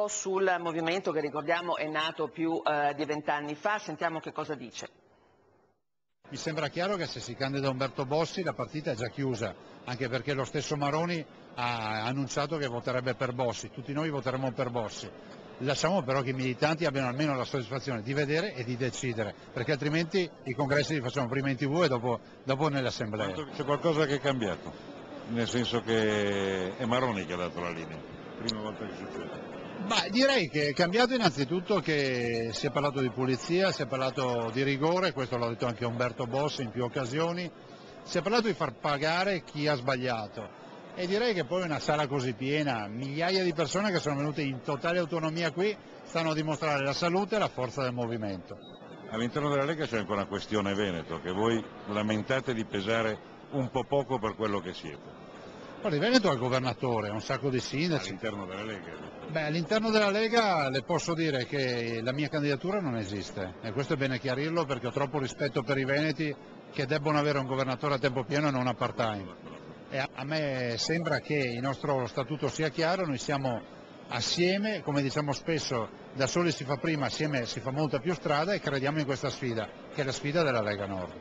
sul movimento che ricordiamo è nato più di 20 anni fa, sentiamo che cosa dice. Mi sembra chiaro che se si candida Umberto Bossi la partita è già chiusa, anche perché lo stesso Maroni ha annunciato che voterebbe per Bossi, tutti noi voteremo per Bossi. Lasciamo però che i militanti abbiano almeno la soddisfazione di vedere e di decidere, perché altrimenti i congressi li facciamo prima in TV e dopo nelle assemblee. C'è qualcosa che è cambiato, nel senso che è Maroni che ha dato la linea, prima volta che succede. Direi che è cambiato innanzitutto che si è parlato di pulizia, si è parlato di rigore, questo l'ha detto anche Umberto Bossi in più occasioni, si è parlato di far pagare chi ha sbagliato e direi che poi una sala così piena, migliaia di persone che sono venute in totale autonomia qui, stanno a dimostrare la salute e la forza del movimento. All'interno della Lega c'è ancora una questione Veneto, che voi lamentate di pesare un po' poco per quello che siete. Il Veneto ha il governatore, ha un sacco di sindaci. All'interno della Lega? All'interno della Lega le posso dire che la mia candidatura non esiste e questo è bene chiarirlo perché ho troppo rispetto per i veneti che debbono avere un governatore a tempo pieno e non a part-time. E a me sembra che il nostro statuto sia chiaro, noi siamo assieme, come diciamo spesso, da soli si fa prima, assieme si fa molta più strada e crediamo in questa sfida, che è la sfida della Lega Nord.